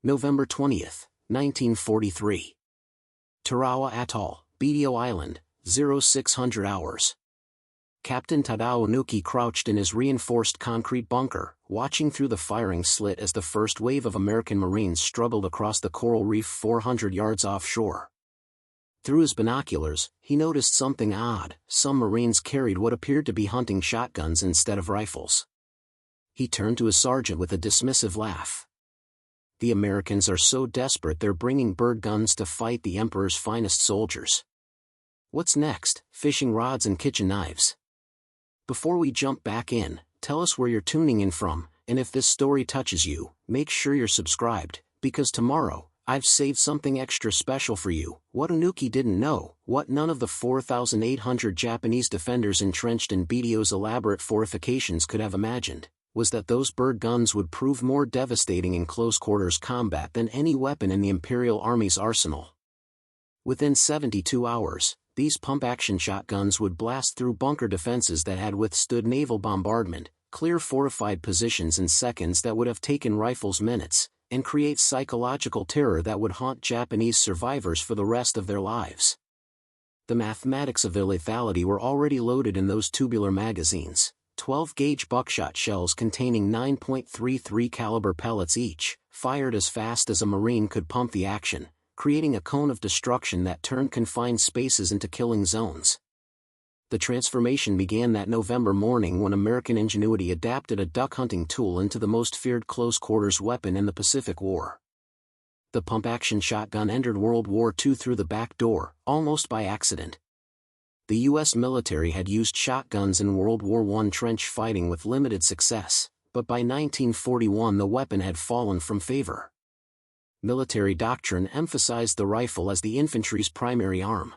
November 20th, 1943. Tarawa Atoll, Bidio Island, 0600 hours. Captain Tadao Nuki crouched in his reinforced concrete bunker, watching through the firing slit as the first wave of American Marines struggled across the coral reef 400 yards offshore. Through his binoculars, he noticed something odd. Some Marines carried what appeared to be hunting shotguns instead of rifles. He turned to his sergeant with a dismissive laugh. The Americans are so desperate they're bringing bird guns to fight the Emperor's finest soldiers. What's next? Fishing rods and kitchen knives. Before we jump back in, tell us where you're tuning in from, and if this story touches you, make sure you're subscribed, because tomorrow, I've saved something extra special for you. What Nuki didn't know, what none of the 4,800 Japanese defenders entrenched in Bidio's elaborate fortifications could have imagined, was that those bird guns would prove more devastating in close-quarters combat than any weapon in the Imperial Army's arsenal. Within 72 hours, these pump-action shotguns would blast through bunker defenses that had withstood naval bombardment, clear fortified positions in seconds that would have taken rifles minutes, and create psychological terror that would haunt Japanese survivors for the rest of their lives. The mathematics of their lethality were already loaded in those tubular magazines, 12-gauge buckshot shells containing 9.33 caliber pellets each, fired as fast as a Marine could pump the action, creating a cone of destruction that turned confined spaces into killing zones. The transformation began that November morning when American ingenuity adapted a duck hunting tool into the most feared close-quarters weapon in the Pacific War. The pump-action shotgun entered World War II through the back door, almost by accident. The U.S. military had used shotguns in World War I trench fighting with limited success, but by 1941 the weapon had fallen from favor. Military doctrine emphasized the rifle as the infantry's primary arm.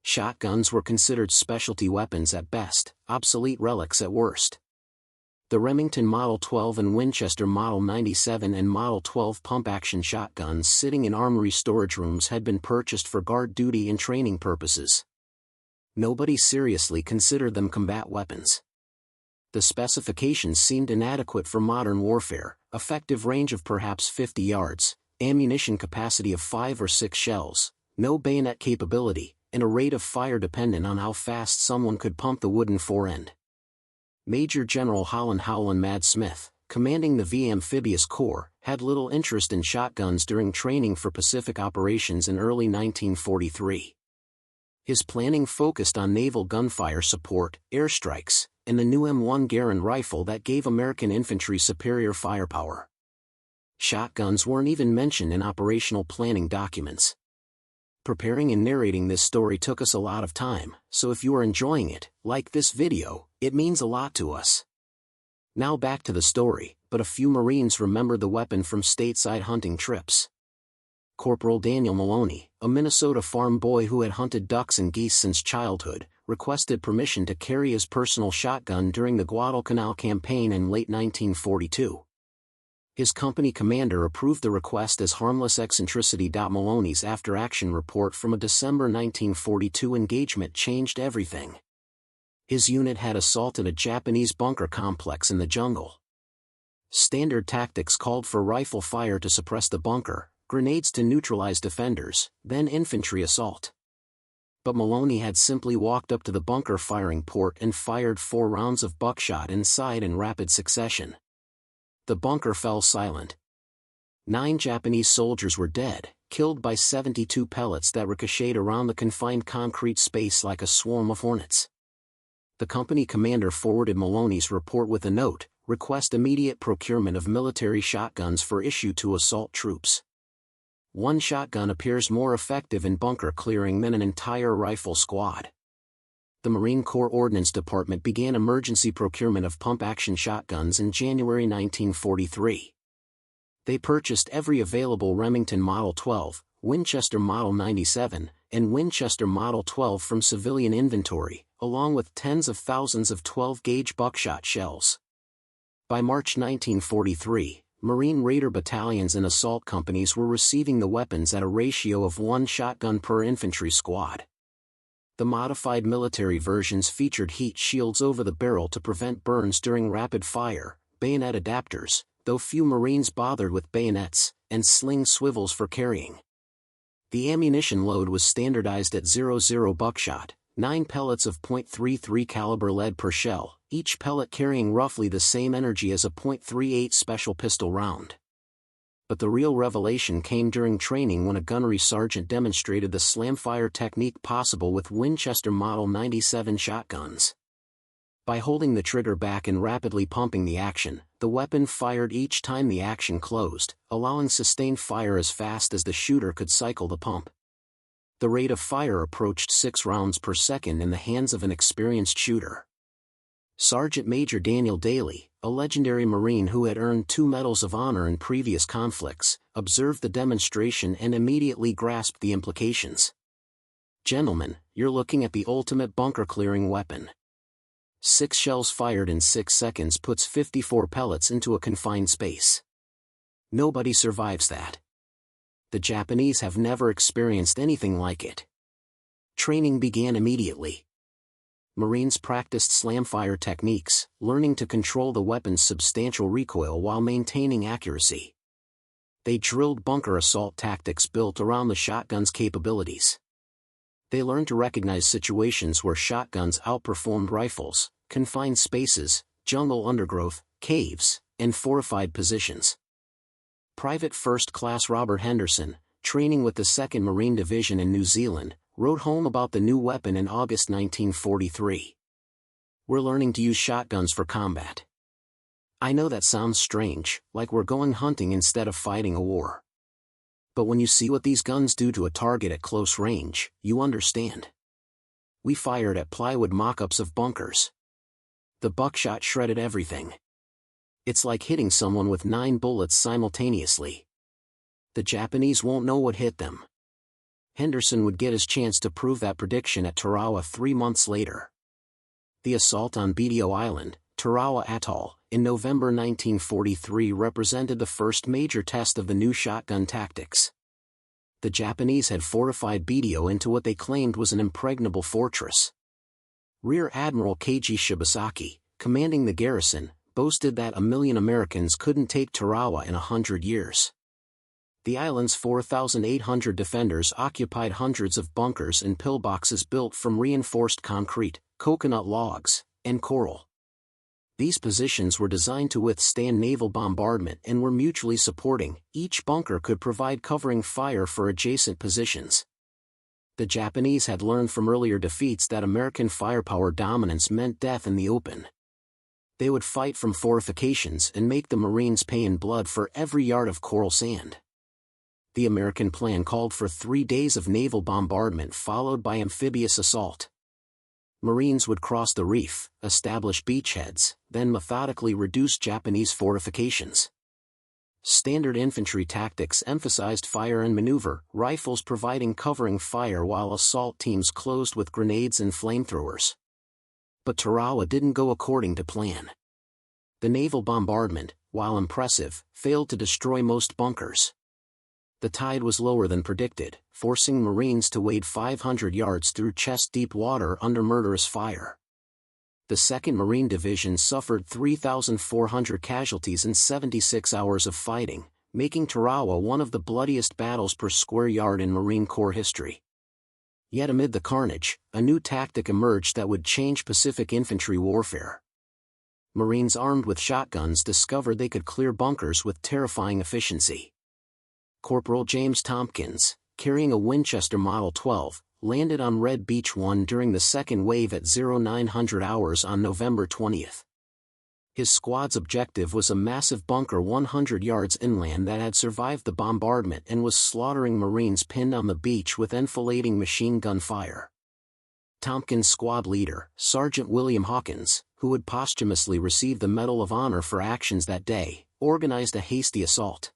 Shotguns were considered specialty weapons at best, obsolete relics at worst. The Remington Model 12 and Winchester Model 97 and Model 12 pump-action shotguns sitting in armory storage rooms had been purchased for guard duty and training purposes. Nobody seriously considered them combat weapons. The specifications seemed inadequate for modern warfare: effective range of perhaps 50 yards, ammunition capacity of 5 or 6 shells, no bayonet capability, and a rate of fire dependent on how fast someone could pump the wooden forend. Major General Holland Howland Mad Smith, commanding the V Amphibious Corps, had little interest in shotguns during training for Pacific operations in early 1943. His planning focused on naval gunfire support, airstrikes, and the new M1 Garand rifle that gave American infantry superior firepower. Shotguns weren't even mentioned in operational planning documents. Preparing and narrating this story took us a lot of time, so if you are enjoying it, like this video, it means a lot to us. Now back to the story, but a few Marines remember the weapon from stateside hunting trips. Corporal Daniel Maloney, a Minnesota farm boy who had hunted ducks and geese since childhood, requested permission to carry his personal shotgun during the Guadalcanal campaign in late 1942. His company commander approved the request as harmless eccentricity. Maloney's after-action report from a December 1942 engagement changed everything. His unit had assaulted a Japanese bunker complex in the jungle. Standard tactics called for rifle fire to suppress the bunker, grenades to neutralize defenders, then infantry assault. But Maloney had simply walked up to the bunker firing port and fired 4 rounds of buckshot inside in rapid succession. The bunker fell silent. 9 Japanese soldiers were dead, killed by 72 pellets that ricocheted around the confined concrete space like a swarm of hornets. The company commander forwarded Maloney's report with a note: request immediate procurement of military shotguns for issue to assault troops. One shotgun appears more effective in bunker clearing than an entire rifle squad. The Marine Corps Ordnance Department began emergency procurement of pump-action shotguns in January 1943. They purchased every available Remington Model 12, Winchester Model 97, and Winchester Model 12 from civilian inventory, along with tens of thousands of 12-gauge buckshot shells. By March 1943, Marine Raider battalions and assault companies were receiving the weapons at a ratio of 1 shotgun per infantry squad. The modified military versions featured heat shields over the barrel to prevent burns during rapid fire, bayonet adapters, though few Marines bothered with bayonets, and sling swivels for carrying. The ammunition load was standardized at 00 buckshot, 9 pellets of .33 caliber lead per shell, each pellet carrying roughly the same energy as a .38 special pistol round. But the real revelation came during training when a gunnery sergeant demonstrated the slamfire technique possible with Winchester Model 97 shotguns. By holding the trigger back and rapidly pumping the action, the weapon fired each time the action closed, allowing sustained fire as fast as the shooter could cycle the pump. The rate of fire approached 6 rounds per second in the hands of an experienced shooter. Sergeant Major Daniel Daly, a legendary Marine who had earned 2 Medals of Honor in previous conflicts, observed the demonstration and immediately grasped the implications. "Gentlemen, you're looking at the ultimate bunker-clearing weapon. 6 shells fired in 6 seconds puts 54 pellets into a confined space. Nobody survives that. The Japanese have never experienced anything like it." Training began immediately. Marines practiced slamfire techniques, learning to control the weapon's substantial recoil while maintaining accuracy. They drilled bunker assault tactics built around the shotgun's capabilities. They learned to recognize situations where shotguns outperformed rifles, confined spaces, jungle undergrowth, caves, and fortified positions. Private First Class Robert Henderson, training with the 2nd Marine Division in New Zealand, wrote home about the new weapon in August 1943. "We're learning to use shotguns for combat. I know that sounds strange, like we're going hunting instead of fighting a war. But when you see what these guns do to a target at close range, you understand. We fired at plywood mock-ups of bunkers. The buckshot shredded everything. It's like hitting someone with 9 bullets simultaneously. The Japanese won't know what hit them." Henderson would get his chance to prove that prediction at Tarawa 3 months later. The assault on BDO Island, Tarawa Atoll, in November 1943 represented the first major test of the new shotgun tactics. The Japanese had fortified BDO into what they claimed was an impregnable fortress. Rear Admiral Keiji Shibasaki, commanding the garrison, boasted that 1,000,000 Americans couldn't take Tarawa in 100 years. The island's 4,800 defenders occupied hundreds of bunkers and pillboxes built from reinforced concrete, coconut logs, and coral. These positions were designed to withstand naval bombardment and were mutually supporting. Each bunker could provide covering fire for adjacent positions. The Japanese had learned from earlier defeats that American firepower dominance meant death in the open. They would fight from fortifications and make the Marines pay in blood for every yard of coral sand. The American plan called for 3 days of naval bombardment followed by amphibious assault. Marines would cross the reef, establish beachheads, then methodically reduce Japanese fortifications. Standard infantry tactics emphasized fire and maneuver, rifles providing covering fire while assault teams closed with grenades and flamethrowers. But Tarawa didn't go according to plan. The naval bombardment, while impressive, failed to destroy most bunkers. The tide was lower than predicted, forcing Marines to wade 500 yards through chest-deep water under murderous fire. The 2nd Marine Division suffered 3,400 casualties in 76 hours of fighting, making Tarawa one of the bloodiest battles per square yard in Marine Corps history. Yet amid the carnage, a new tactic emerged that would change Pacific infantry warfare. Marines armed with shotguns discovered they could clear bunkers with terrifying efficiency. Corporal James Tompkins, carrying a Winchester Model 12, landed on Red Beach 1 during the second wave at 0900 hours on November 20th. His squad's objective was a massive bunker 100 yards inland that had survived the bombardment and was slaughtering Marines pinned on the beach with enfilading machine gun fire. Tompkins' squad leader, Sergeant William Hawkins, who would posthumously receive the Medal of Honor for actions that day, organized a hasty assault.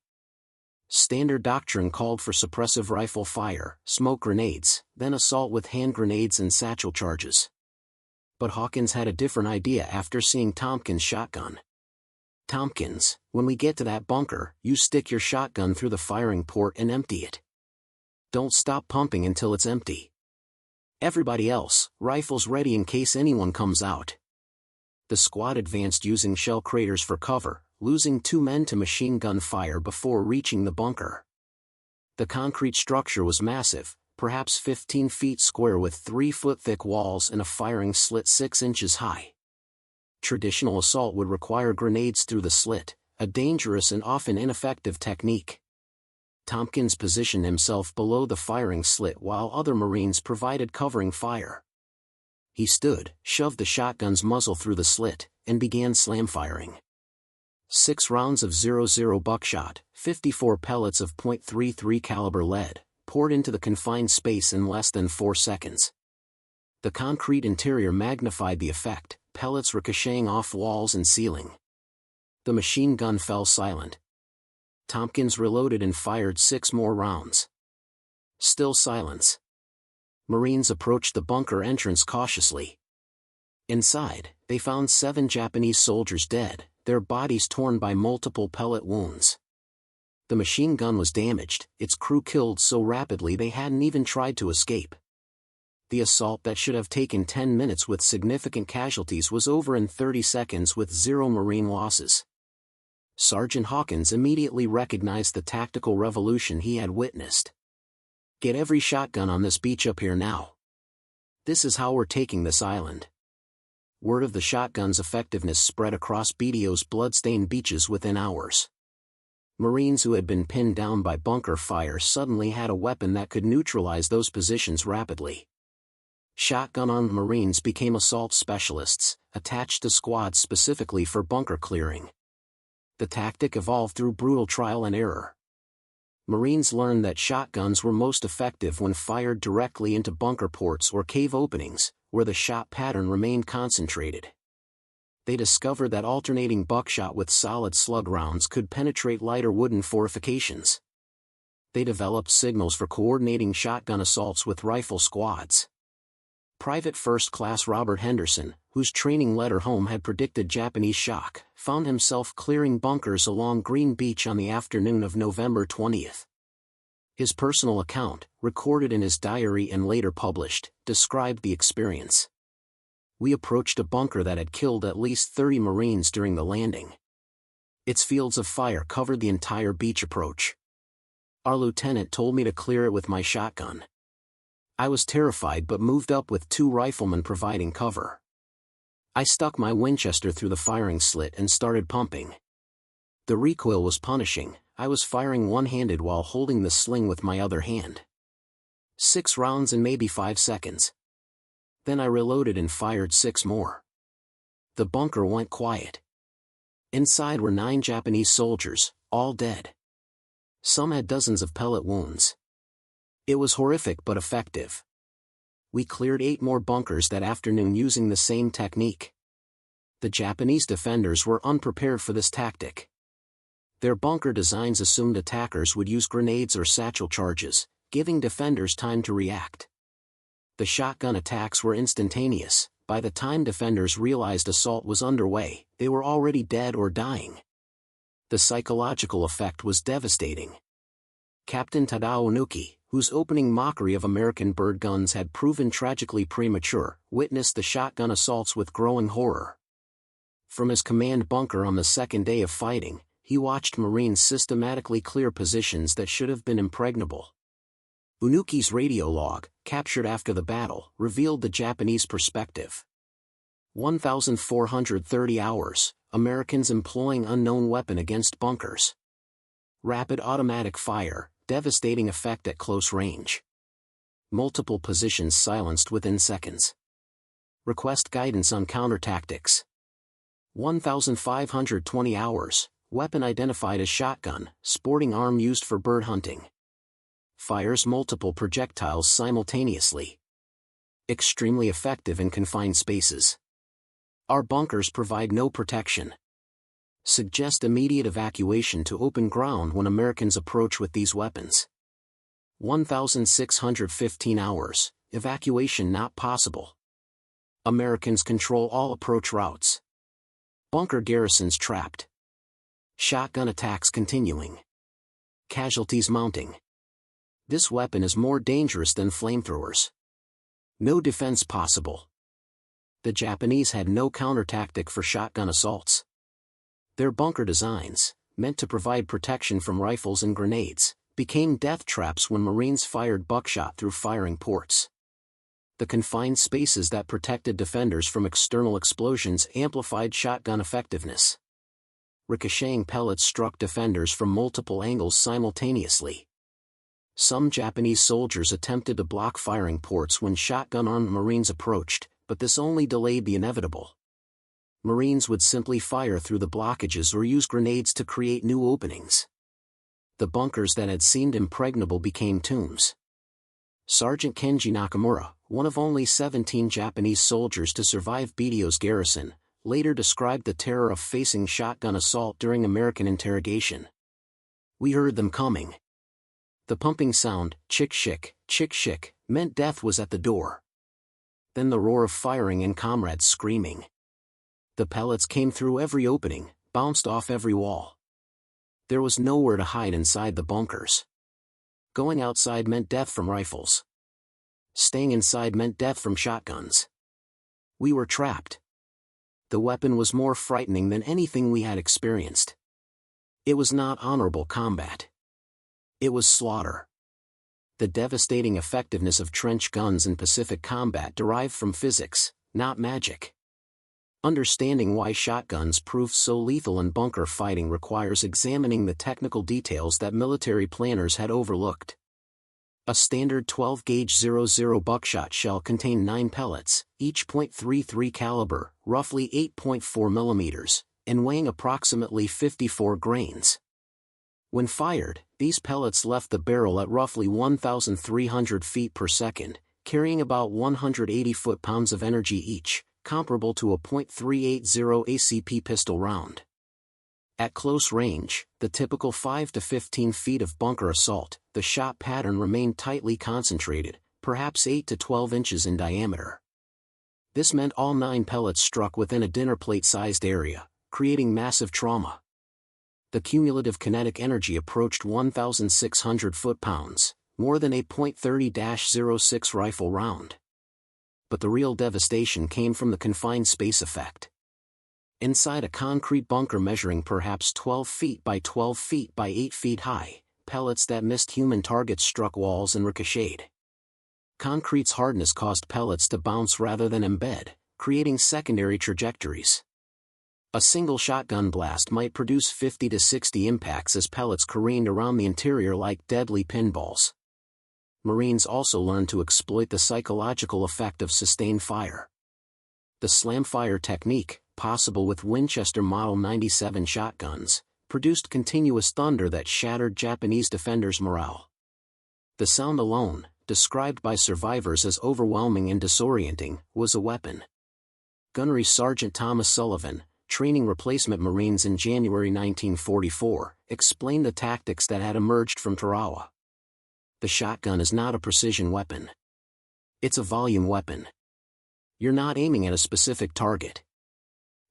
Standard doctrine called for suppressive rifle fire, smoke grenades, then assault with hand grenades and satchel charges. But Hawkins had a different idea after seeing Tompkins' shotgun. "Tompkins, when we get to that bunker, you stick your shotgun through the firing port and empty it. Don't stop pumping until it's empty. Everybody else, rifles ready in case anyone comes out." The squad advanced using shell craters for cover, losing 2 men to machine gun fire before reaching the bunker. The concrete structure was massive, perhaps 15 feet square with 3-foot-thick walls and a firing slit 6 inches high. Traditional assault would require grenades through the slit, a dangerous and often ineffective technique. Tompkins positioned himself below the firing slit while other Marines provided covering fire. He stood, shoved the shotgun's muzzle through the slit, and began slam firing. 6 rounds of .00 buckshot, 54 pellets of .33 caliber lead, poured into the confined space in less than 4 seconds. The concrete interior magnified the effect, pellets ricocheting off walls and ceiling. The machine gun fell silent. Tompkins reloaded and fired 6 more rounds. Still silence. Marines approached the bunker entrance cautiously. Inside, they found 7 Japanese soldiers dead, their bodies torn by multiple pellet wounds. The machine gun was damaged, its crew killed so rapidly they hadn't even tried to escape. The assault that should have taken 10 minutes with significant casualties was over in 30 seconds with 0 Marine losses. Sergeant Hawkins immediately recognized the tactical revolution he had witnessed. "Get every shotgun on this beach up here now. This is how we're taking this island." Word of the shotgun's effectiveness spread across BDO's blood-stained beaches within hours. Marines who had been pinned down by bunker fire suddenly had a weapon that could neutralize those positions rapidly. Shotgun-armed Marines became assault specialists, attached to squads specifically for bunker clearing. The tactic evolved through brutal trial and error. Marines learned that shotguns were most effective when fired directly into bunker ports or cave openings, where the shot pattern remained concentrated. They discovered that alternating buckshot with solid slug rounds could penetrate lighter wooden fortifications. They developed signals for coordinating shotgun assaults with rifle squads. Private First Class Robert Henderson, whose training letter home had predicted Japanese shock, found himself clearing bunkers along Green Beach on the afternoon of November 20th. His personal account, recorded in his diary and later published, described the experience. "We approached a bunker that had killed at least 30 Marines during the landing. Its fields of fire covered the entire beach approach. Our lieutenant told me to clear it with my shotgun. I was terrified but moved up with 2 riflemen providing cover. I stuck my Winchester through the firing slit and started pumping. The recoil was punishing. I was firing one-handed while holding the sling with my other hand. 6 rounds in maybe 5 seconds. Then I reloaded and fired 6 more. The bunker went quiet. Inside were 9 Japanese soldiers, all dead. Some had dozens of pellet wounds. It was horrific but effective. We cleared 8 more bunkers that afternoon using the same technique. The Japanese defenders were unprepared for this tactic. Their bunker designs assumed attackers would use grenades or satchel charges, giving defenders time to react. The shotgun attacks were instantaneous. By the time defenders realized assault was underway, they were already dead or dying. The psychological effect was devastating. Captain Tadao Nuki, whose opening mockery of American bird guns had proven tragically premature, witnessed the shotgun assaults with growing horror. From his command bunker on the second day of fighting, he watched Marines systematically clear positions that should have been impregnable. Unuki's radio log, captured after the battle, revealed the Japanese perspective. 1,430 hours, Americans employing unknown weapon against bunkers. Rapid automatic fire, devastating effect at close range. Multiple positions silenced within seconds. Request guidance on counter-tactics. 1,520 hours, weapon identified as shotgun, sporting arm used for bird hunting. Fires multiple projectiles simultaneously. Extremely effective in confined spaces. Our bunkers provide no protection. Suggest immediate evacuation to open ground when Americans approach with these weapons. 1,615 hours, evacuation not possible. Americans control all approach routes. Bunker garrisons trapped. Shotgun attacks continuing. Casualties mounting. This weapon is more dangerous than flamethrowers. No defense possible. The Japanese had no counter-tactic for shotgun assaults. Their bunker designs, meant to provide protection from rifles and grenades, became death traps when Marines fired buckshot through firing ports. The confined spaces that protected defenders from external explosions amplified shotgun effectiveness. Ricocheting pellets struck defenders from multiple angles simultaneously. Some Japanese soldiers attempted to block firing ports when shotgun-armed Marines approached, but this only delayed the inevitable. Marines would simply fire through the blockages or use grenades to create new openings. The bunkers that had seemed impregnable became tombs. Sergeant Kenji Nakamura, one of only 17 Japanese soldiers to survive Bidyo's garrison, later described the terror of facing shotgun assault during American interrogation. "We heard them coming. The pumping sound, chick-shick, meant death was at the door. Then the roar of firing and comrades screaming. The pellets came through every opening, bounced off every wall. There was nowhere to hide inside the bunkers. Going outside meant death from rifles. Staying inside meant death from shotguns. We were trapped. The weapon was more frightening than anything we had experienced. It was not honorable combat. It was slaughter." The devastating effectiveness of trench guns in Pacific combat derived from physics, not magic. Understanding why shotguns proved so lethal in bunker fighting requires examining the technical details that military planners had overlooked. A standard 12-gauge 00 buckshot shell contained 9 pellets, each .33 caliber, roughly 8.4 mm, and weighing approximately 54 grains. When fired, these pellets left the barrel at roughly 1,300 feet per second, carrying about 180 foot-pounds of energy each, comparable to a .380 ACP pistol round. At close range, the typical 5 to 15 feet of bunker assault, the shot pattern remained tightly concentrated, perhaps 8 to 12 inches in diameter. This meant all 9 pellets struck within a dinner plate-sized area, creating massive trauma. The cumulative kinetic energy approached 1,600 foot-pounds, more than a .30-06 rifle round. But the real devastation came from the confined space effect. Inside a concrete bunker measuring perhaps 12 feet by 12 feet by 8 feet high, pellets that missed human targets struck walls and ricocheted. Concrete's hardness caused pellets to bounce rather than embed, creating secondary trajectories. A single shotgun blast might produce 50 to 60 impacts as pellets careened around the interior like deadly pinballs. Marines also learned to exploit the psychological effect of sustained fire. The slam fire technique, possible with Winchester Model 97 shotguns, produced continuous thunder that shattered Japanese defenders' morale. The sound alone, described by survivors as overwhelming and disorienting, was a weapon. Gunnery Sergeant Thomas Sullivan, training replacement Marines in January 1944, explained the tactics that had emerged from Tarawa. The shotgun is not a precision weapon. It's a volume weapon. You're not aiming at a specific target.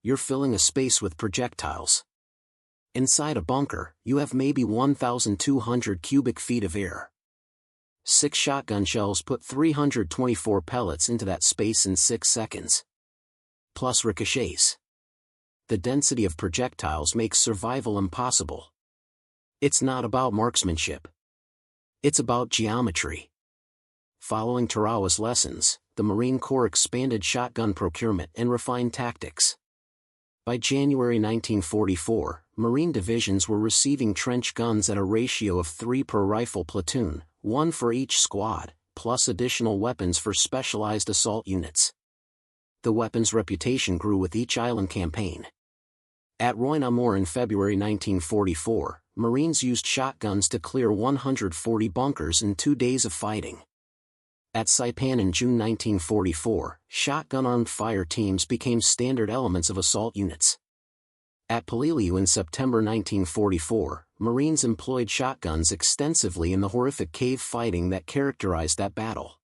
You're filling a space with projectiles. Inside a bunker, you have maybe 1,200 cubic feet of air. 6 shotgun shells put 324 pellets into that space in 6 seconds. Plus ricochets. The density of projectiles makes survival impossible. It's not about marksmanship. It's about geometry. Following Tarawa's lessons, the Marine Corps expanded shotgun procurement and refined tactics. By January 1944, Marine divisions were receiving trench guns at a ratio of 3 per rifle platoon, 1 for each squad, plus additional weapons for specialized assault units. The weapon's reputation grew with each island campaign. At Roynamore in February 1944, Marines used shotguns to clear 140 bunkers in 2 days of fighting. At Saipan in June 1944, shotgun-armed fire teams became standard elements of assault units. At Peleliu in September 1944, Marines employed shotguns extensively in the horrific cave fighting that characterized that battle.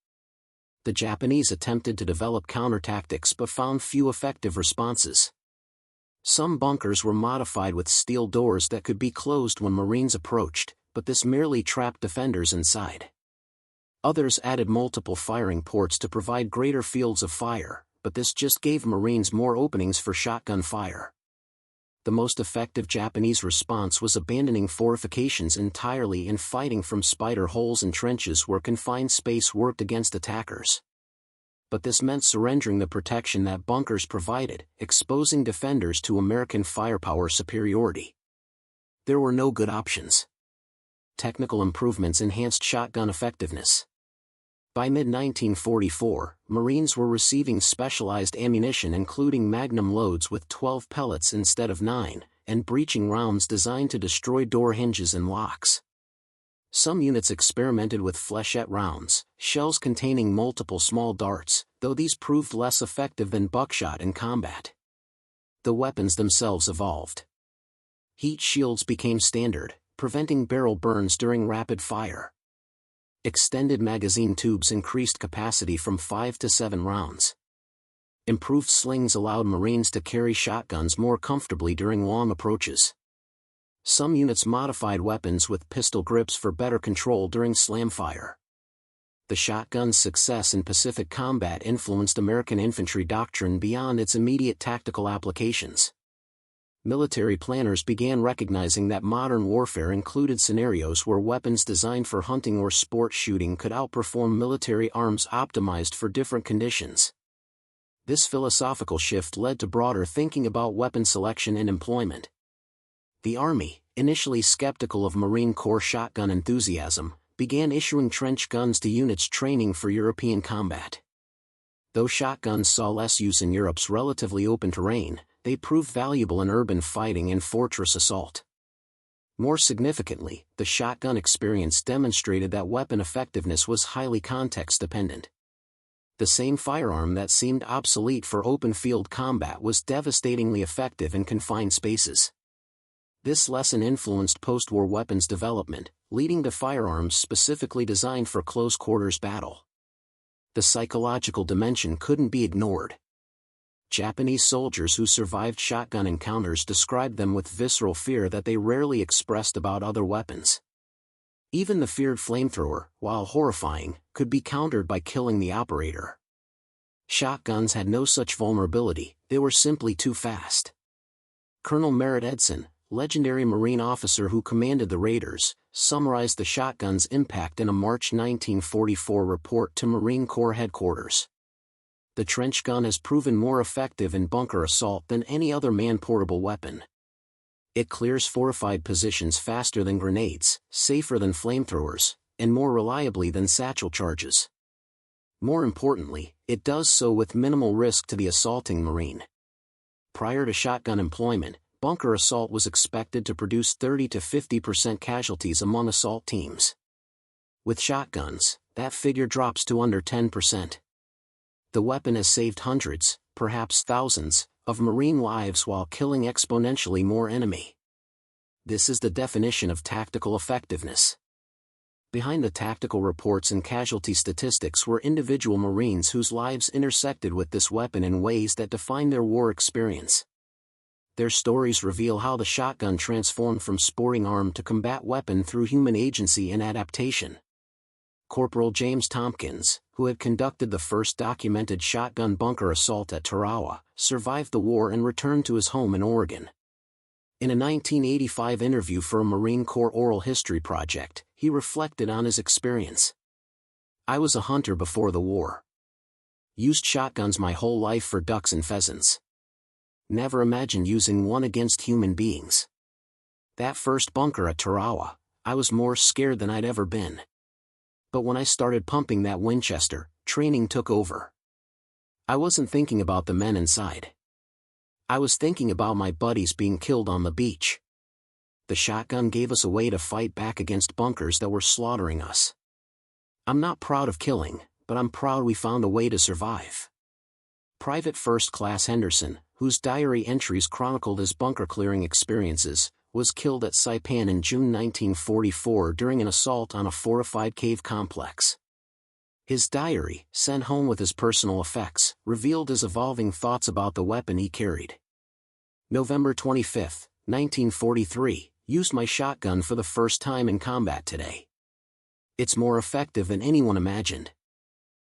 The Japanese attempted to develop counter-tactics but found few effective responses. Some bunkers were modified with steel doors that could be closed when Marines approached, but this merely trapped defenders inside. Others added multiple firing ports to provide greater fields of fire, but this just gave Marines more openings for shotgun fire. The most effective Japanese response was abandoning fortifications entirely and fighting from spider holes and trenches where confined space worked against attackers. But this meant surrendering the protection that bunkers provided, exposing defenders to American firepower superiority. There were no good options. Technical improvements enhanced shotgun effectiveness. By mid-1944, Marines were receiving specialized ammunition including magnum loads with 12 pellets instead of 9, and breaching rounds designed to destroy door hinges and locks. Some units experimented with flechette rounds, shells containing multiple small darts, though these proved less effective than buckshot in combat. The weapons themselves evolved. Heat shields became standard, preventing barrel burns during rapid fire. Extended magazine tubes increased capacity from 5 to 7 rounds. Improved slings allowed Marines to carry shotguns more comfortably during long approaches. Some units modified weapons with pistol grips for better control during slam fire. The shotgun's success in Pacific combat influenced American infantry doctrine beyond its immediate tactical applications. Military planners began recognizing that modern warfare included scenarios where weapons designed for hunting or sport shooting could outperform military arms optimized for different conditions. This philosophical shift led to broader thinking about weapon selection and employment. The Army, initially skeptical of Marine Corps shotgun enthusiasm, began issuing trench guns to units training for European combat. Though shotguns saw less use in Europe's relatively open terrain, they proved valuable in urban fighting and fortress assault. More significantly, the shotgun experience demonstrated that weapon effectiveness was highly context-dependent. The same firearm that seemed obsolete for open-field combat was devastatingly effective in confined spaces. This lesson influenced post-war weapons development, leading to firearms specifically designed for close-quarters battle. The psychological dimension couldn't be ignored. Japanese soldiers who survived shotgun encounters described them with visceral fear that they rarely expressed about other weapons. Even the feared flamethrower, while horrifying, could be countered by killing the operator. Shotguns had no such vulnerability, they were simply too fast. Colonel Merritt Edson, legendary Marine officer who commanded the Raiders, summarized the shotgun's impact in a March 1944 report to Marine Corps headquarters. The trench gun has proven more effective in bunker assault than any other man-portable weapon. It clears fortified positions faster than grenades, safer than flamethrowers, and more reliably than satchel charges. More importantly, it does so with minimal risk to the assaulting Marine. Prior to shotgun employment, bunker assault was expected to produce 30 to 50% casualties among assault teams. With shotguns, that figure drops to under 10%. The weapon has saved hundreds, perhaps thousands, of Marine lives while killing exponentially more enemy. This is the definition of tactical effectiveness. Behind the tactical reports and casualty statistics were individual Marines whose lives intersected with this weapon in ways that define their war experience. Their stories reveal how the shotgun transformed from sporting arm to combat weapon through human agency and adaptation. Corporal James Tompkins, who had conducted the first documented shotgun bunker assault at Tarawa, survived the war and returned to his home in Oregon. In a 1985 interview for a Marine Corps oral history project, he reflected on his experience. "I was a hunter before the war. Used shotguns my whole life for ducks and pheasants. Never imagined using one against human beings. That first bunker at Tarawa, I was more scared than I'd ever been. But when I started pumping that Winchester, training took over. I wasn't thinking about the men inside. I was thinking about my buddies being killed on the beach. The shotgun gave us a way to fight back against bunkers that were slaughtering us. I'm not proud of killing, but I'm proud we found a way to survive." Private First Class Henderson, whose diary entries chronicled his bunker-clearing experiences, was killed at Saipan in June 1944 during an assault on a fortified cave complex. His diary, sent home with his personal effects, revealed his evolving thoughts about the weapon he carried. November 25, 1943, used my shotgun for the first time in combat today. It's more effective than anyone imagined.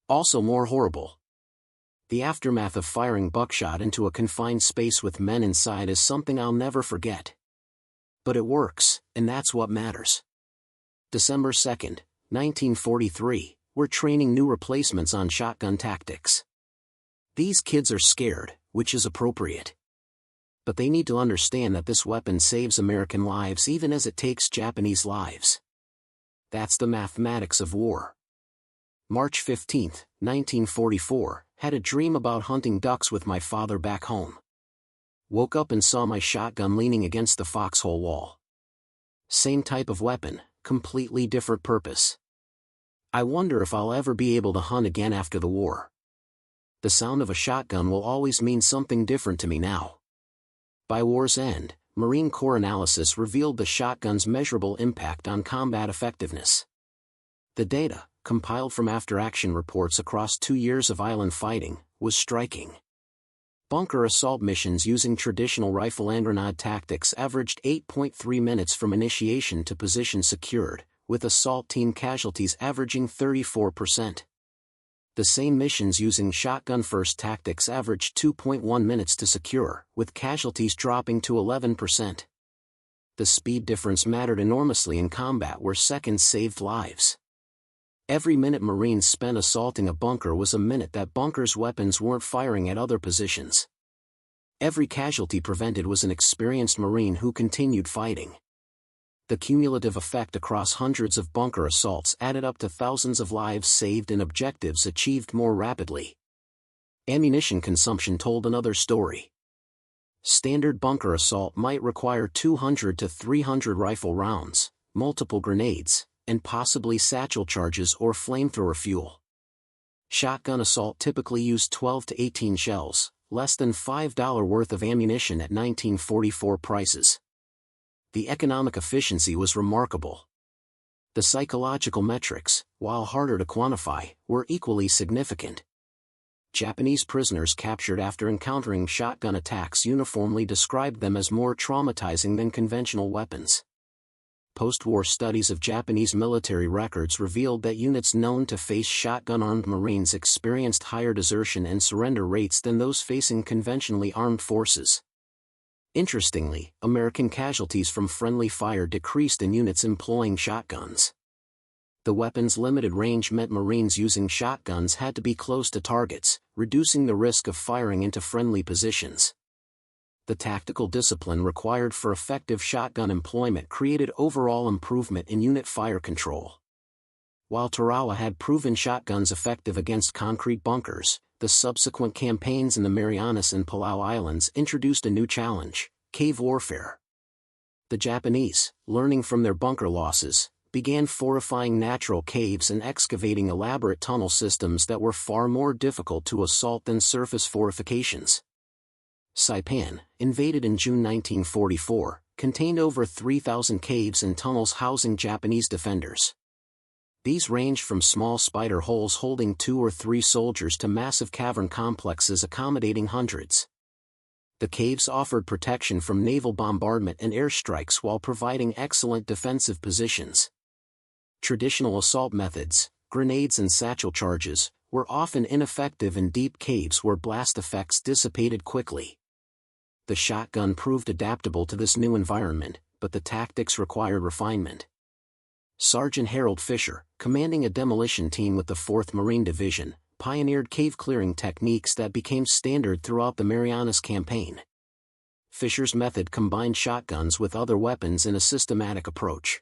Also more horrible. The aftermath of firing buckshot into a confined space with men inside is something I'll never forget. But it works, and that's what matters. December 2nd, 1943, we're training new replacements on shotgun tactics. These kids are scared, which is appropriate. But they need to understand that this weapon saves American lives even as it takes Japanese lives. That's the mathematics of war. March 15, 1944, had a dream about hunting ducks with my father back home. Woke up and saw my shotgun leaning against the foxhole wall. Same type of weapon, completely different purpose. I wonder if I'll ever be able to hunt again after the war. The sound of a shotgun will always mean something different to me now. By war's end, Marine Corps analysis revealed the shotgun's measurable impact on combat effectiveness. The data, compiled from after-action reports across 2 years of island fighting, was striking. Bunker assault missions using traditional rifle and grenade tactics averaged 8.3 minutes from initiation to position secured, with assault team casualties averaging 34%. The same missions using shotgun-first tactics averaged 2.1 minutes to secure, with casualties dropping to 11%. The speed difference mattered enormously in combat where seconds saved lives. Every minute Marines spent assaulting a bunker was a minute that bunker's weapons weren't firing at other positions. Every casualty prevented was an experienced Marine who continued fighting. The cumulative effect across hundreds of bunker assaults added up to thousands of lives saved and objectives achieved more rapidly. Ammunition consumption told another story. Standard bunker assault might require 200 to 300 rifle rounds, multiple grenades, and possibly satchel charges or flamethrower fuel. Shotgun assault typically used 12 to 18 shells, less than $5 worth of ammunition at 1944 prices. The economic efficiency was remarkable. The psychological metrics, while harder to quantify, were equally significant. Japanese prisoners captured after encountering shotgun attacks uniformly described them as more traumatizing than conventional weapons. Post-war studies of Japanese military records revealed that units known to face shotgun-armed Marines experienced higher desertion and surrender rates than those facing conventionally armed forces. Interestingly, American casualties from friendly fire decreased in units employing shotguns. The weapon's limited range meant Marines using shotguns had to be close to targets, reducing the risk of firing into friendly positions. The tactical discipline required for effective shotgun employment created overall improvement in unit fire control. While Tarawa had proven shotguns effective against concrete bunkers, the subsequent campaigns in the Marianas and Palau Islands introduced a new challenge: cave warfare. The Japanese, learning from their bunker losses, began fortifying natural caves and excavating elaborate tunnel systems that were far more difficult to assault than surface fortifications. Saipan, invaded in June 1944, contained over 3,000 caves and tunnels housing Japanese defenders. These ranged from small spider holes holding 2 or 3 soldiers to massive cavern complexes accommodating hundreds. The caves offered protection from naval bombardment and airstrikes while providing excellent defensive positions. Traditional assault methods, grenades and satchel charges, were often ineffective in deep caves where blast effects dissipated quickly. The shotgun proved adaptable to this new environment, but the tactics required refinement. Sergeant Harold Fisher, commanding a demolition team with the 4th Marine Division, pioneered cave-clearing techniques that became standard throughout the Marianas Campaign. Fisher's method combined shotguns with other weapons in a systematic approach.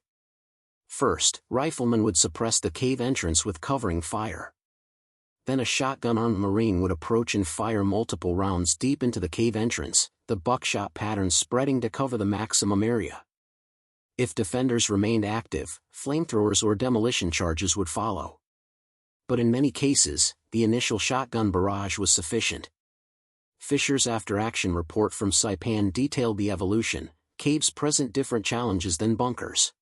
First, riflemen would suppress the cave entrance with covering fire. Then a shotgun-armed Marine would approach and fire multiple rounds deep into the cave entrance, the buckshot pattern spreading to cover the maximum area. If defenders remained active, flamethrowers or demolition charges would follow. But in many cases, the initial shotgun barrage was sufficient. Fisher's after-action report from Saipan detailed the evolution. Caves present different challenges than bunkers.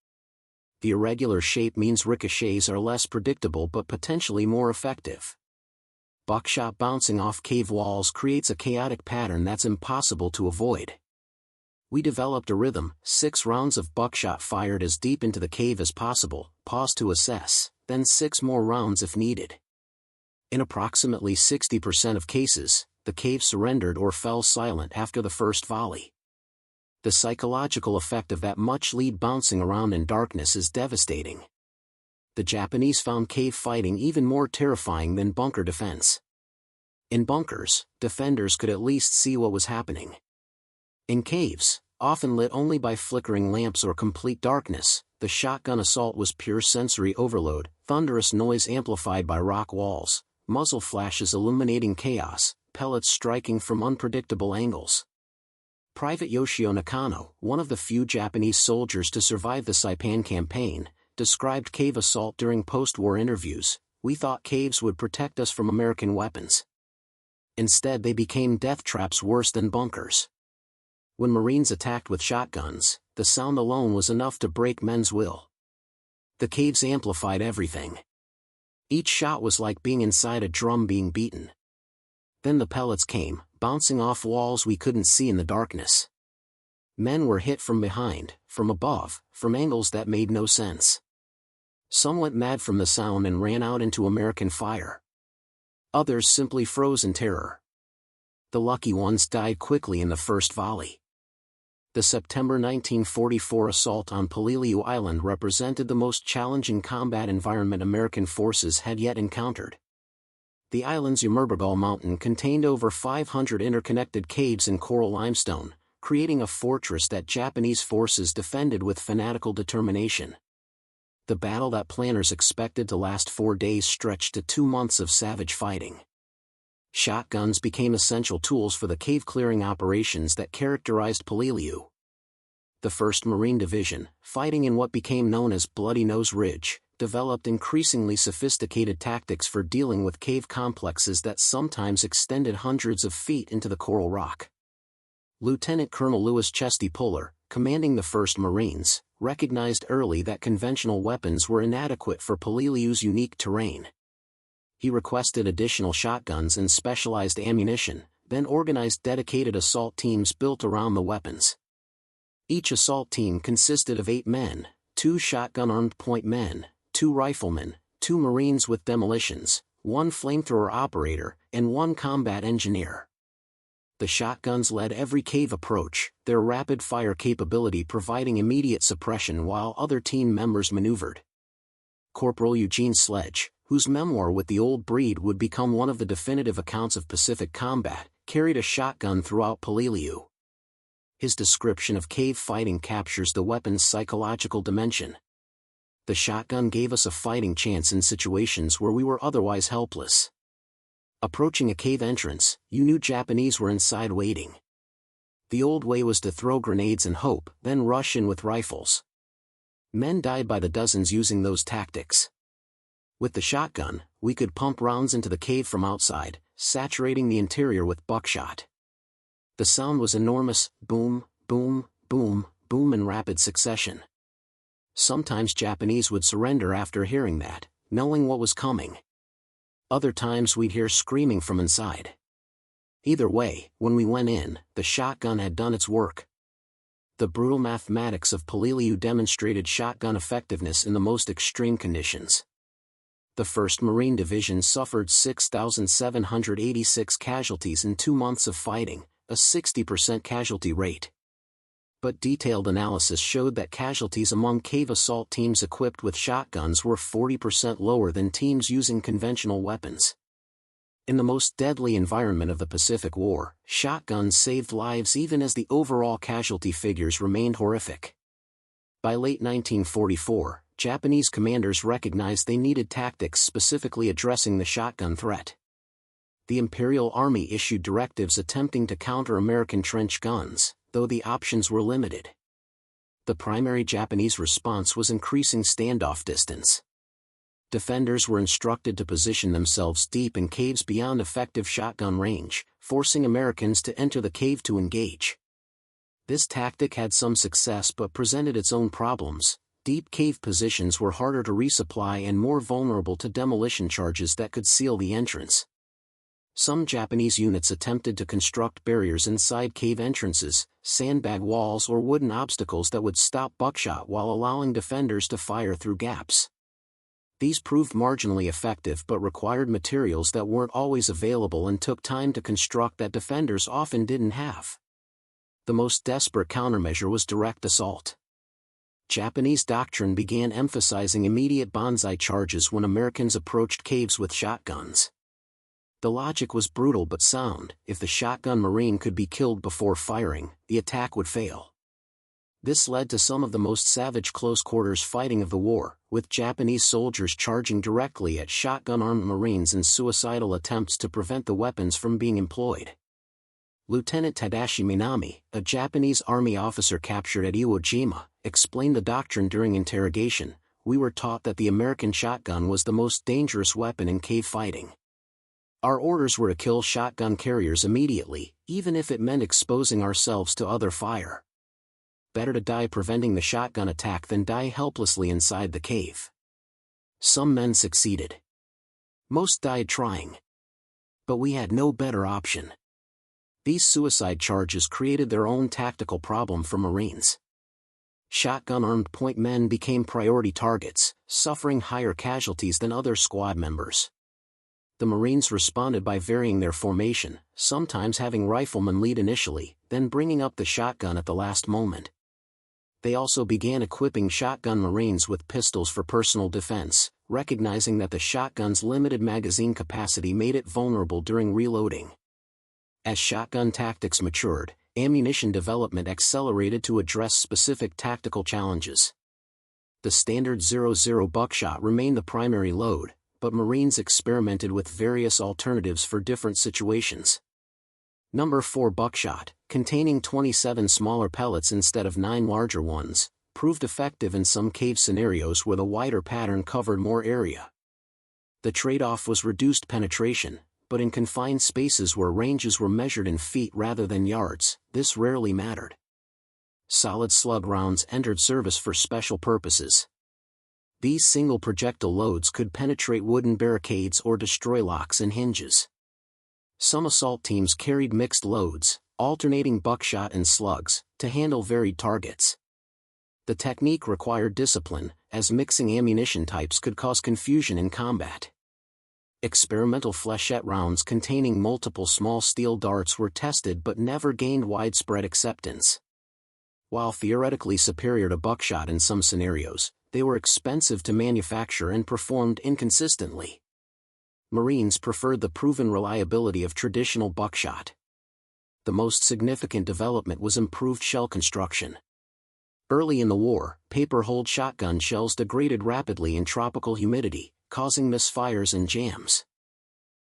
The irregular shape means ricochets are less predictable but potentially more effective. Buckshot bouncing off cave walls creates a chaotic pattern that's impossible to avoid. We developed a rhythm: 6 rounds of buckshot fired as deep into the cave as possible, pause to assess, then 6 more rounds if needed. In approximately 60% of cases, the cave surrendered or fell silent after the first volley. The psychological effect of that much lead bouncing around in darkness is devastating. The Japanese found cave fighting even more terrifying than bunker defense. In bunkers, defenders could at least see what was happening. In caves, often lit only by flickering lamps or complete darkness, the shotgun assault was pure sensory overload, thunderous noise amplified by rock walls, muzzle flashes illuminating chaos, pellets striking from unpredictable angles. Private Yoshio Nakano, one of the few Japanese soldiers to survive the Saipan campaign, described cave assault during post-war interviews. "We thought caves would protect us from American weapons. Instead they became death traps worse than bunkers." When Marines attacked with shotguns, the sound alone was enough to break men's will. The caves amplified everything. Each shot was like being inside a drum being beaten. Then the pellets came, bouncing off walls we couldn't see in the darkness. Men were hit from behind, from above, from angles that made no sense. Some went mad from the sound and ran out into American fire. Others simply froze in terror. The lucky ones died quickly in the first volley. The September 1944 assault on Peleliu Island represented the most challenging combat environment American forces had yet encountered. The island's Umerbergal mountain contained over 500 interconnected caves in coral limestone, creating a fortress that Japanese forces defended with fanatical determination. The battle that planners expected to last 4 days stretched to 2 months of savage fighting. Shotguns became essential tools for the cave-clearing operations that characterized Peleliu. The 1st Marine Division, fighting in what became known as Bloody Nose Ridge, developed increasingly sophisticated tactics for dealing with cave complexes that sometimes extended hundreds of feet into the coral rock. Lieutenant Colonel Louis Chesty Puller, commanding the 1st Marines, recognized early that conventional weapons were inadequate for Peleliu's unique terrain. He requested additional shotguns and specialized ammunition, then organized dedicated assault teams built around the weapons. Each assault team consisted of 8 men, 2 shotgun-armed point men, 2 riflemen, 2 Marines with demolitions, 1 flamethrower operator, and 1 combat engineer. The shotguns led every cave approach, their rapid-fire capability providing immediate suppression while other team members maneuvered. Corporal Eugene Sledge, whose memoir With the Old Breed would become one of the definitive accounts of Pacific combat, carried a shotgun throughout Peleliu. His description of cave fighting captures the weapon's psychological dimension. The shotgun gave us a fighting chance in situations where we were otherwise helpless. Approaching a cave entrance, you knew Japanese were inside waiting. The old way was to throw grenades and hope, then rush in with rifles. Men died by the dozens using those tactics. With the shotgun, we could pump rounds into the cave from outside, saturating the interior with buckshot. The sound was enormous, boom, boom, boom, boom in rapid succession. Sometimes Japanese would surrender after hearing that, knowing what was coming. Other times we'd hear screaming from inside. Either way, when we went in, the shotgun had done its work. The brutal mathematics of Peleliu demonstrated shotgun effectiveness in the most extreme conditions. The 1st Marine Division suffered 6,786 casualties in 2 months of fighting, a 60% casualty rate. But detailed analysis showed that casualties among cave assault teams equipped with shotguns were 40% lower than teams using conventional weapons. In the most deadly environment of the Pacific War, shotguns saved lives even as the overall casualty figures remained horrific. By late 1944, Japanese commanders recognized they needed tactics specifically addressing the shotgun threat. The Imperial Army issued directives attempting to counter American trench guns, though the options were limited. The primary Japanese response was increasing standoff distance. Defenders were instructed to position themselves deep in caves beyond effective shotgun range, forcing Americans to enter the cave to engage. This tactic had some success but presented its own problems. Deep cave positions were harder to resupply and more vulnerable to demolition charges that could seal the entrance. Some Japanese units attempted to construct barriers inside cave entrances, sandbag walls or wooden obstacles that would stop buckshot while allowing defenders to fire through gaps. These proved marginally effective but required materials that weren't always available and took time to construct that defenders often didn't have. The most desperate countermeasure was direct assault. Japanese doctrine began emphasizing immediate banzai charges when Americans approached caves with shotguns. The logic was brutal but sound: if the shotgun Marine could be killed before firing, the attack would fail. This led to some of the most savage close-quarters fighting of the war, with Japanese soldiers charging directly at shotgun-armed Marines in suicidal attempts to prevent the weapons from being employed. Lieutenant Tadashi Minami, a Japanese army officer captured at Iwo Jima, explained the doctrine during interrogation. "We were taught that the American shotgun was the most dangerous weapon in cave fighting. Our orders were to kill shotgun carriers immediately, even if it meant exposing ourselves to other fire. Better to die preventing the shotgun attack than die helplessly inside the cave." Some men succeeded. Most died trying. But we had no better option. These suicide charges created their own tactical problem for Marines. Shotgun-armed point men became priority targets, suffering higher casualties than other squad members. The Marines responded by varying their formation, sometimes having riflemen lead initially, then bringing up the shotgun at the last moment. They also began equipping shotgun Marines with pistols for personal defense, recognizing that the shotgun's limited magazine capacity made it vulnerable during reloading. As shotgun tactics matured, ammunition development accelerated to address specific tactical challenges. The standard .00 buckshot remained the primary load, but Marines experimented with various alternatives for different situations. Number 4 buckshot, containing 27 smaller pellets instead of 9 larger ones, proved effective in some cave scenarios where the wider pattern covered more area. The trade-off was reduced penetration, but in confined spaces where ranges were measured in feet rather than yards, this rarely mattered. Solid slug rounds entered service for special purposes. These single projectile loads could penetrate wooden barricades or destroy locks and hinges. Some assault teams carried mixed loads, alternating buckshot and slugs, to handle varied targets. The technique required discipline, as mixing ammunition types could cause confusion in combat. Experimental flechette rounds containing multiple small steel darts were tested but never gained widespread acceptance. While theoretically superior to buckshot in some scenarios, they were expensive to manufacture and performed inconsistently. Marines preferred the proven reliability of traditional buckshot. The most significant development was improved shell construction. Early in the war, paper-hulled shotgun shells degraded rapidly in tropical humidity, causing misfires and jams.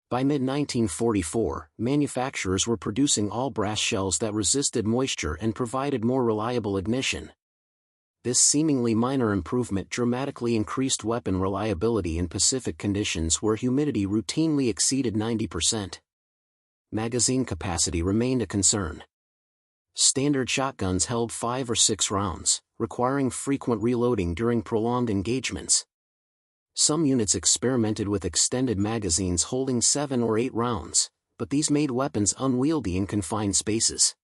By mid-1944, manufacturers were producing all-brass shells that resisted moisture and provided more reliable ignition. This seemingly minor improvement dramatically increased weapon reliability in Pacific conditions where humidity routinely exceeded 90%. Magazine capacity remained a concern. Standard shotguns held 5 or 6 rounds, requiring frequent reloading during prolonged engagements. Some units experimented with extended magazines holding 7 or 8 rounds, but these made weapons unwieldy in confined spaces.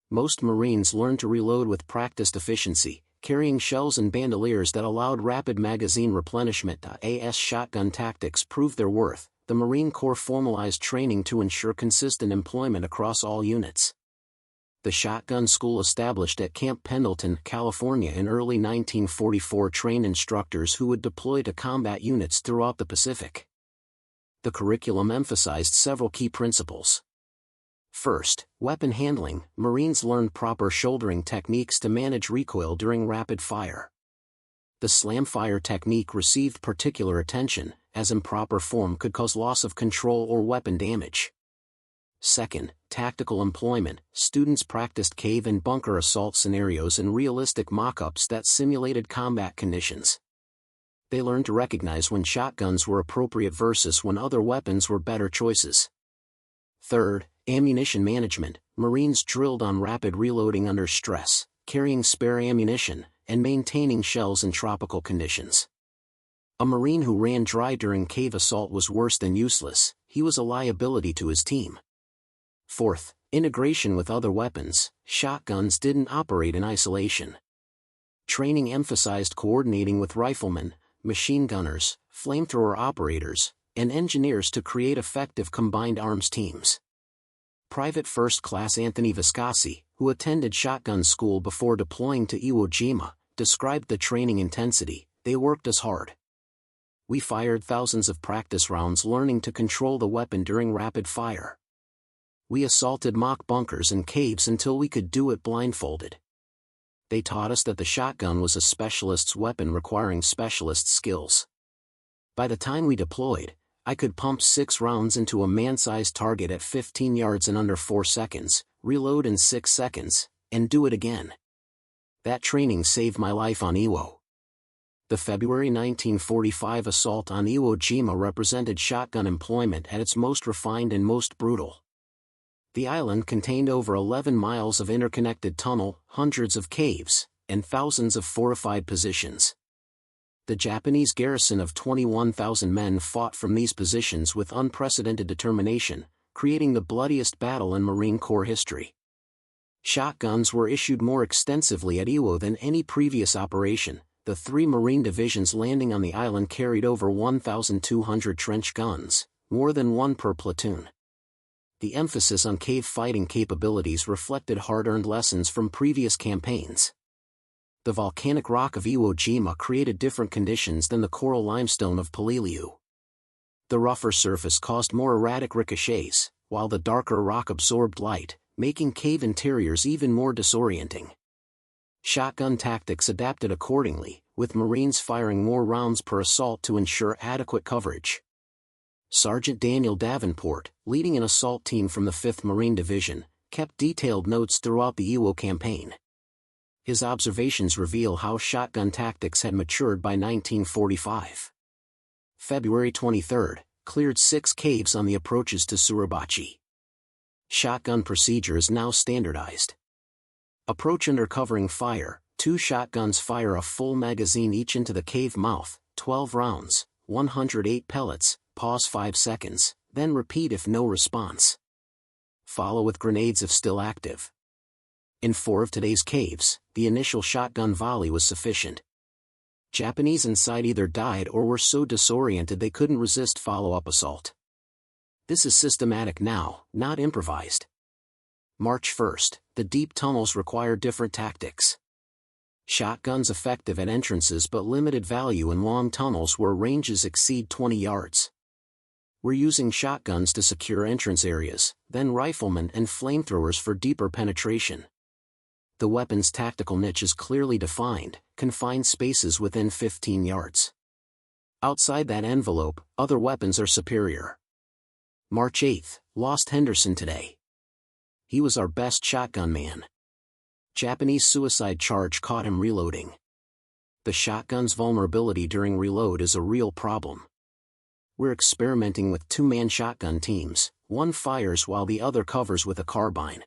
Most Marines learned to reload with practiced efficiency, carrying shells and bandoliers that allowed rapid magazine replenishment. As shotgun tactics proved their worth, the Marine Corps formalized training to ensure consistent employment across all units. The shotgun school established at Camp Pendleton, California in early 1944 trained instructors who would deploy to combat units throughout the Pacific. The curriculum emphasized several key principles. First, weapon handling. Marines learned proper shouldering techniques to manage recoil during rapid fire. The slam fire technique received particular attention, as improper form could cause loss of control or weapon damage. Second, tactical employment. Students practiced cave and bunker assault scenarios and realistic mock-ups that simulated combat conditions. They learned to recognize when shotguns were appropriate versus when other weapons were better choices. Third, ammunition management. Marines drilled on rapid reloading under stress, carrying spare ammunition, and maintaining shells in tropical conditions. A Marine who ran dry during cave assault was worse than useless; he was a liability to his team. Fourth, integration with other weapons. Shotguns didn't operate in isolation. Training emphasized coordinating with riflemen, machine gunners, flamethrower operators, and engineers to create effective combined arms teams. Private First Class Anthony Viscasi, who attended shotgun school before deploying to Iwo Jima, described the training intensity. "They worked us hard. We fired thousands of practice rounds learning to control the weapon during rapid fire. We assaulted mock bunkers and caves until we could do it blindfolded. They taught us that the shotgun was a specialist's weapon requiring specialist skills. By the time we deployed, I could pump 6 rounds into a man-sized target at 15 yards in under 4 seconds, reload in 6 seconds, and do it again. That training saved my life on Iwo." The February 1945 assault on Iwo Jima represented shotgun employment at its most refined and most brutal. The island contained over 11 miles of interconnected tunnel, hundreds of caves, and thousands of fortified positions. The Japanese garrison of 21,000 men fought from these positions with unprecedented determination, creating the bloodiest battle in Marine Corps history. Shotguns were issued more extensively at Iwo than any previous operation. The 3 Marine divisions landing on the island carried over 1,200 trench guns, more than one per platoon. The emphasis on cave fighting capabilities reflected hard-earned lessons from previous campaigns. The volcanic rock of Iwo Jima created different conditions than the coral limestone of Peleliu. The rougher surface caused more erratic ricochets, while the darker rock absorbed light, making cave interiors even more disorienting. Shotgun tactics adapted accordingly, with Marines firing more rounds per assault to ensure adequate coverage. Sergeant Daniel Davenport, leading an assault team from the 5th Marine Division, kept detailed notes throughout the Iwo campaign. His observations reveal how shotgun tactics had matured by 1945. February 23, cleared 6 caves on the approaches to Suribachi. Shotgun procedure is now standardized. Approach under covering fire, 2 shotguns fire a full magazine each into the cave mouth, 12 rounds, 108 pellets, pause 5 seconds, then repeat if no response. Follow with grenades if still active. In 4 of today's caves, the initial shotgun volley was sufficient. Japanese inside either died or were so disoriented they couldn't resist follow-up assault. This is systematic now, not improvised. March 1, the deep tunnels require different tactics. Shotguns effective at entrances but limited value in long tunnels where ranges exceed 20 yards. We're using shotguns to secure entrance areas, then riflemen and flamethrowers for deeper penetration. The weapon's tactical niche is clearly defined, confined spaces within 15 yards. Outside that envelope, other weapons are superior. March 8, lost Henderson today. He was our best shotgun man. Japanese suicide charge caught him reloading. The shotgun's vulnerability during reload is a real problem. We're experimenting with 2-man shotgun teams, one fires while the other covers with a carbine.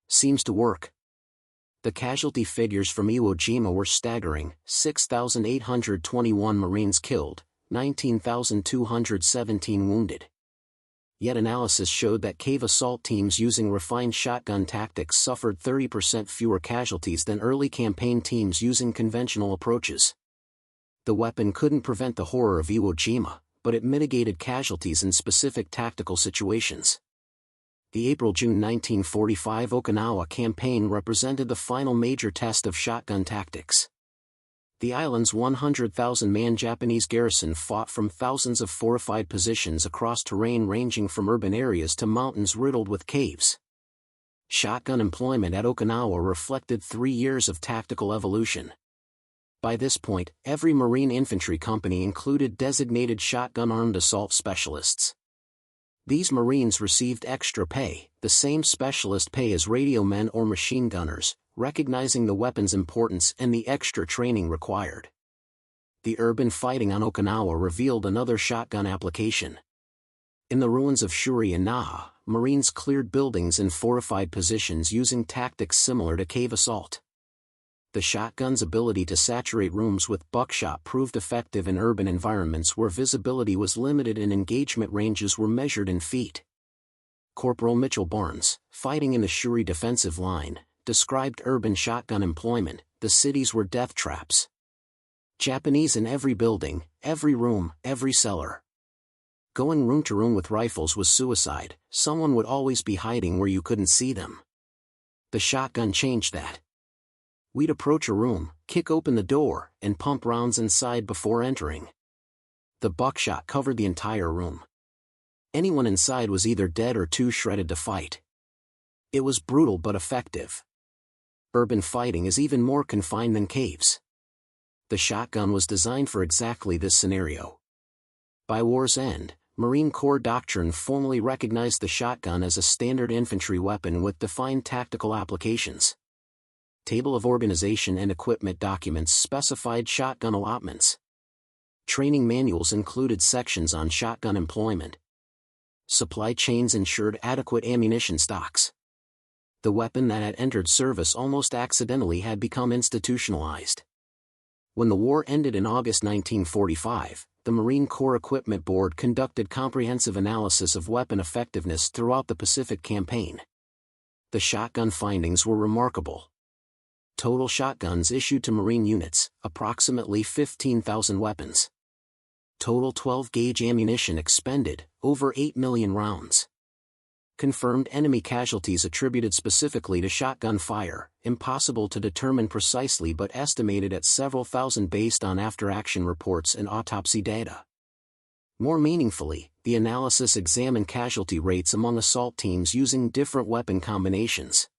Seems to work. The casualty figures from Iwo Jima were staggering: 6,821 Marines killed, 19,217 wounded. Yet analysis showed that cave assault teams using refined shotgun tactics suffered 30% fewer casualties than early campaign teams using conventional approaches. The weapon couldn't prevent the horror of Iwo Jima, but it mitigated casualties in specific tactical situations. The April-June 1945 Okinawa campaign represented the final major test of shotgun tactics. The island's 100,000-man Japanese garrison fought from thousands of fortified positions across terrain ranging from urban areas to mountains riddled with caves. Shotgun employment at Okinawa reflected 3 years of tactical evolution. By this point, every Marine infantry company included designated shotgun-armed assault specialists. These Marines received extra pay, the same specialist pay as radio men or machine gunners, recognizing the weapon's importance and the extra training required. The urban fighting on Okinawa revealed another shotgun application. In the ruins of Shuri and Naha, Marines cleared buildings in fortified positions using tactics similar to cave assault. The shotgun's ability to saturate rooms with buckshot proved effective in urban environments where visibility was limited and engagement ranges were measured in feet. Corporal Mitchell Barnes, fighting in the Shuri defensive line, described urban shotgun employment: the cities were death traps. Japanese in every building, every room, every cellar. Going room to room with rifles was suicide, someone would always be hiding where you couldn't see them. The shotgun changed that. We'd approach a room, kick open the door, and pump rounds inside before entering. The buckshot covered the entire room. Anyone inside was either dead or too shredded to fight. It was brutal but effective. Urban fighting is even more confined than caves. The shotgun was designed for exactly this scenario. By war's end, Marine Corps doctrine formally recognized the shotgun as a standard infantry weapon with defined tactical applications. Table of Organization and Equipment documents specified shotgun allotments. Training manuals included sections on shotgun employment. Supply chains ensured adequate ammunition stocks. The weapon that had entered service almost accidentally had become institutionalized. When the war ended in August 1945, the Marine Corps Equipment Board conducted comprehensive analysis of weapon effectiveness throughout the Pacific Campaign. The shotgun findings were remarkable. Total shotguns issued to Marine units, approximately 15,000 weapons. Total 12-gauge ammunition expended, over 8 million rounds. Confirmed enemy casualties attributed specifically to shotgun fire, impossible to determine precisely but estimated at several thousand based on after-action reports and autopsy data. More meaningfully, the analysis examined casualty rates among assault teams using different weapon combinations.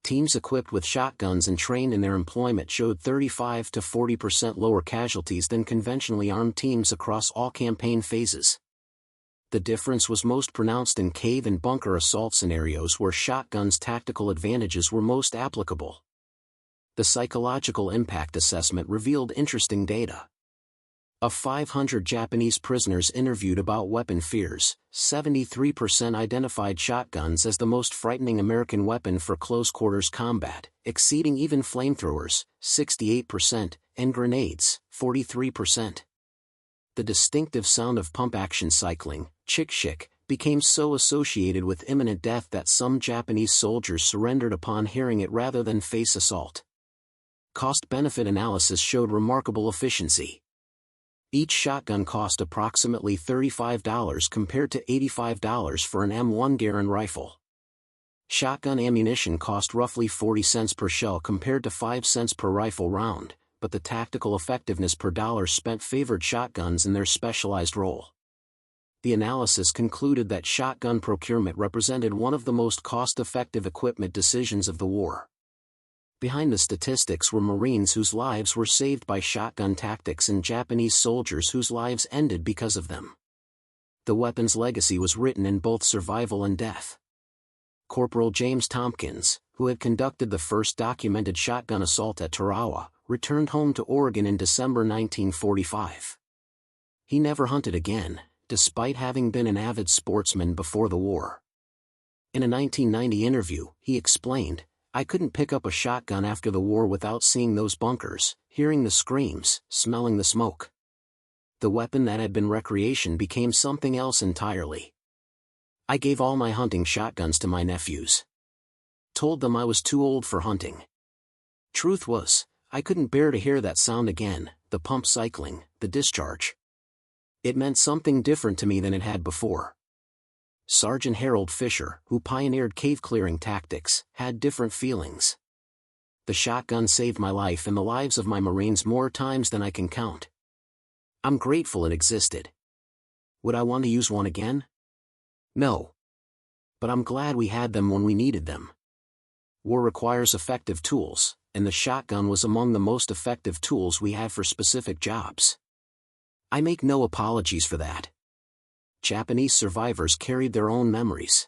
Teams equipped with shotguns and trained in their employment showed 35 to 40% lower casualties than conventionally armed teams across all campaign phases. The difference was most pronounced in cave and bunker assault scenarios where shotguns' tactical advantages were most applicable. The psychological impact assessment revealed interesting data. Of 500 Japanese prisoners interviewed about weapon fears, 73% identified shotguns as the most frightening American weapon for close-quarters combat, exceeding even flamethrowers, 68%, and grenades, 43%. The distinctive sound of pump-action cycling, chick-chick, became so associated with imminent death that some Japanese soldiers surrendered upon hearing it rather than face assault. Cost-benefit analysis showed remarkable efficiency. Each shotgun cost approximately $35 compared to $85 for an M1 Garand rifle. Shotgun ammunition cost roughly 40 cents per shell compared to 5 cents per rifle round, but the tactical effectiveness per dollar spent favored shotguns in their specialized role. The analysis concluded that shotgun procurement represented one of the most cost-effective equipment decisions of the war. Behind the statistics were Marines whose lives were saved by shotgun tactics and Japanese soldiers whose lives ended because of them. The weapon's legacy was written in both survival and death. Corporal James Tompkins, who had conducted the first documented shotgun assault at Tarawa, returned home to Oregon in December 1945. He never hunted again, despite having been an avid sportsman before the war. In a 1990 interview, he explained, "I couldn't pick up a shotgun after the war without seeing those bunkers, hearing the screams, smelling the smoke." The weapon that had been recreation became something else entirely. "I gave all my hunting shotguns to my nephews. Told them I was too old for hunting. Truth was, I couldn't bear to hear that sound again, the pump cycling, the discharge. It meant something different to me than it had before." Sergeant Harold Fisher, who pioneered cave-clearing tactics, had different feelings. "The shotgun saved my life and the lives of my Marines more times than I can count. I'm grateful it existed. Would I want to use one again? No. But I'm glad we had them when we needed them." War requires effective tools, and the shotgun was among the most effective tools we had for specific jobs. I make no apologies for that. Japanese survivors carried their own memories.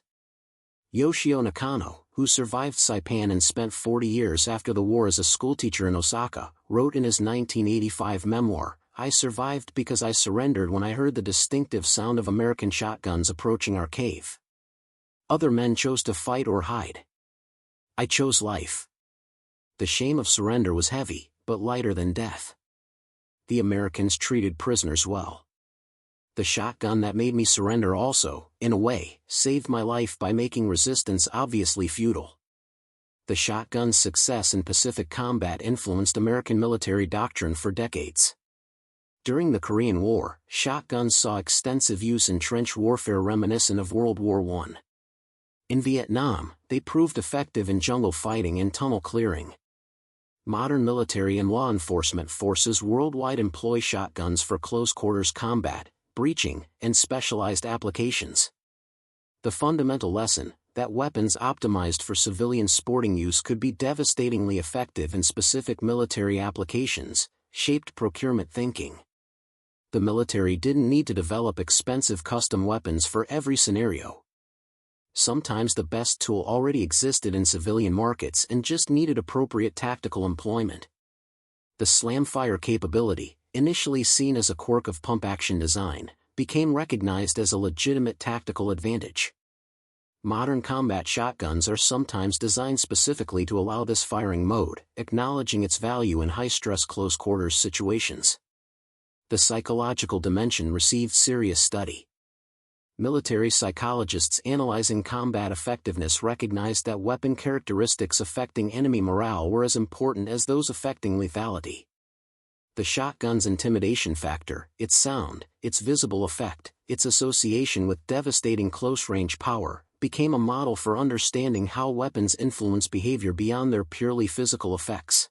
Yoshio Nakano, who survived Saipan and spent 40 years after the war as a schoolteacher in Osaka, wrote in his 1985 memoir, "I survived because I surrendered when I heard the distinctive sound of American shotguns approaching our cave. Other men chose to fight or hide. I chose life. The shame of surrender was heavy, but lighter than death. The Americans treated prisoners well. The shotgun that made me surrender also, in a way, saved my life by making resistance obviously futile." The shotgun's success in Pacific combat influenced American military doctrine for decades. During the Korean War, shotguns saw extensive use in trench warfare reminiscent of World War I. In Vietnam, they proved effective in jungle fighting and tunnel clearing. Modern military and law enforcement forces worldwide employ shotguns for close-quarters combat, breaching, and specialized applications. The fundamental lesson, that weapons optimized for civilian sporting use could be devastatingly effective in specific military applications, shaped procurement thinking. The military didn't need to develop expensive custom weapons for every scenario. Sometimes the best tool already existed in civilian markets and just needed appropriate tactical employment. The slam-fire capability, initially seen as a quirk of pump-action design, became recognized as a legitimate tactical advantage. Modern combat shotguns are sometimes designed specifically to allow this firing mode, acknowledging its value in high-stress close-quarters situations. The psychological dimension received serious study. Military psychologists analyzing combat effectiveness recognized that weapon characteristics affecting enemy morale were as important as those affecting lethality. The shotgun's intimidation factor, its sound, its visible effect, its association with devastating close-range power, became a model for understanding how weapons influence behavior beyond their purely physical effects.